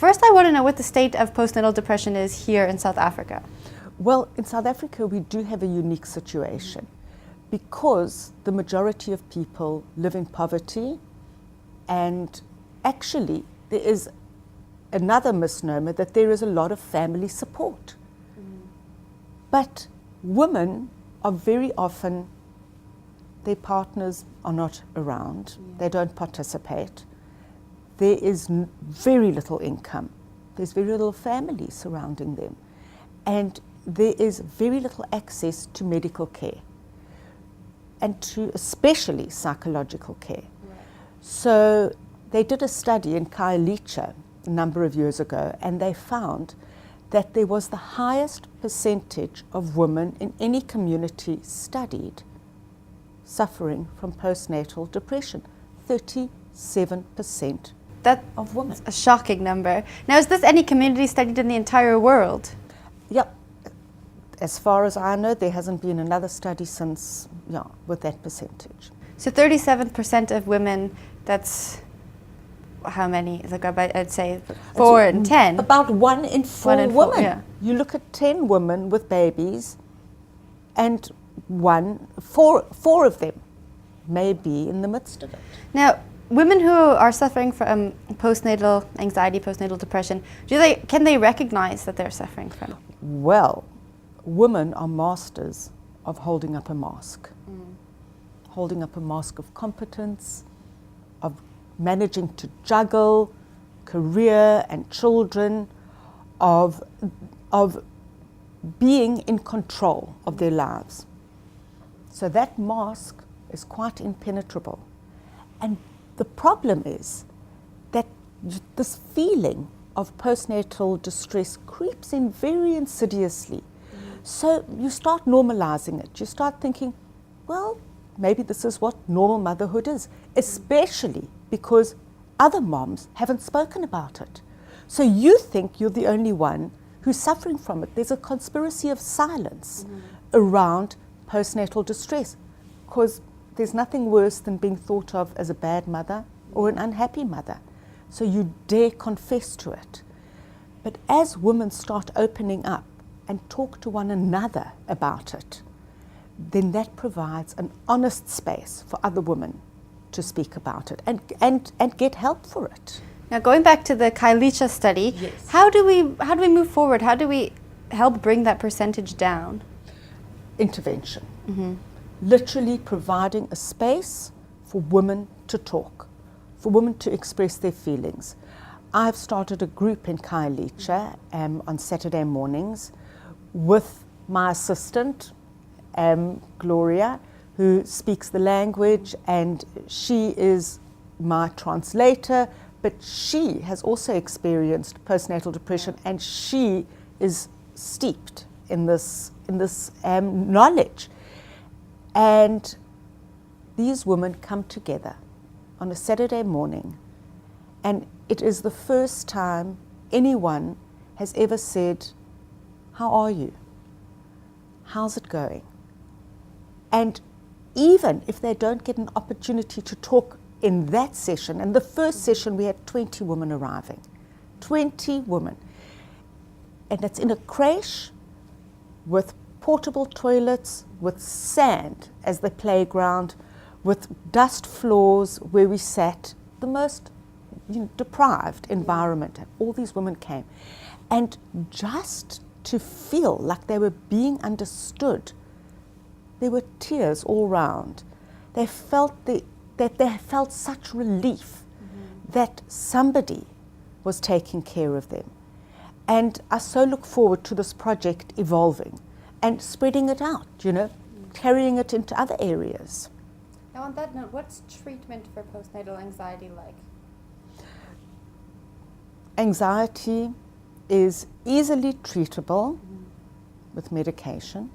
First, I want to know what the state of postnatal depression is here in South Africa. Well, in South Africa, we do have a unique situation because the majority of people live in poverty, and actually there is another misnomer that there is a lot of family support. But women are very often, their partners are not around, they don't participate. There is very little income, there's very little family surrounding them, and there is very little access to medical care and to especially psychological care. Right. So they did a study in Khayelitsha a number of years ago, and they found that there was the highest percentage of women in any community studied suffering from postnatal depression, 37% of women. That's a shocking number. Now, is this any community studied in the entire world? Yeah. As far as I know, there hasn't been another study since, with that percentage. So 37% of women, that's how many? Like I'd say 4 in 10. About 1 in 4 women. 4, yeah. You look at 10 women with babies, and 4 of them may be in the midst of it. Now, women who are suffering from postnatal anxiety, postnatal depression, can they recognize that they're suffering from? Well, women are masters of holding up a mask. Holding up a mask of competence, of managing to juggle career and children, of being in control of their lives. So that mask is quite impenetrable. And the problem is that this feeling of postnatal distress creeps in very insidiously. So you start normalizing it. You start thinking, well, maybe this is what normal motherhood is, especially because other moms haven't spoken about it. So you think you're the only one who's suffering from it. There's a conspiracy of silence around postnatal distress, because there's nothing worse than being thought of as a bad mother or an unhappy mother. So you dare confess to it. But as women start opening up and talk to one another about it, then that provides an honest space for other women to speak about it and get help for it. Now, going back to the Khayelitsha study, yes. How do we move forward? How do we help bring that percentage down? Intervention. Literally providing a space for women to talk, for women to express their feelings. I've started a group in Khayelitsha on Saturday mornings with my assistant, Gloria, who speaks the language, and she is my translator, but she has also experienced postnatal depression, and she is steeped in this knowledge. And these women come together on a Saturday morning, and it is the first time anyone has ever said, "How are you? How's it going?" And even if they don't get an opportunity to talk in that session, and the first session we had 20 women arriving, 20 women, and it's in a creche with portable toilets, with sand as the playground, with dust floors where we sat, the most deprived environment. And all these women came, and just to feel like they were being understood, there were tears all round. They felt that they felt such relief that somebody was taking care of them. And I so look forward to this project evolving and spreading it out, carrying it into other areas. Now, on that note, what's treatment for postnatal anxiety like? Anxiety is easily treatable with medication.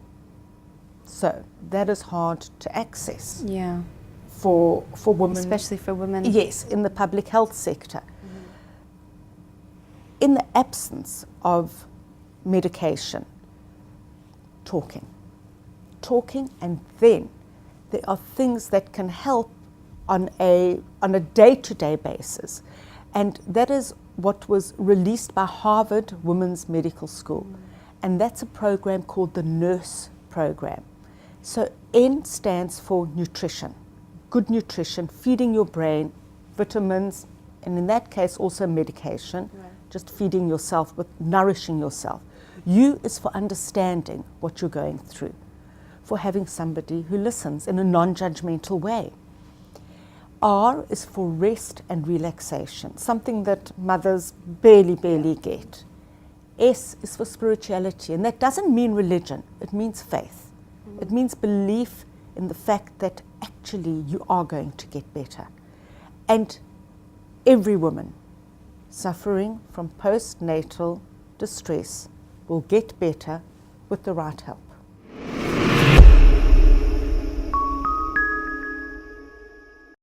So that is hard to access. Yeah. For women. Especially for women. Yes, in the public health sector. In the absence of medication, talking, and then there are things that can help on a day-to-day basis, and that is what was released by Harvard Women's Medical School. And that's a program called the NURSE program. So N stands for nutrition, good nutrition, feeding your brain, vitamins, and in that case also medication, just feeding yourself with nourishing yourself. U is for understanding what you're going through, for having somebody who listens in a non-judgmental way. R is for rest and relaxation, something that mothers barely get. S is for spirituality, and that doesn't mean religion, it means faith. It means belief in the fact that actually you are going to get better. And every woman suffering from postnatal distress will get better with the right help.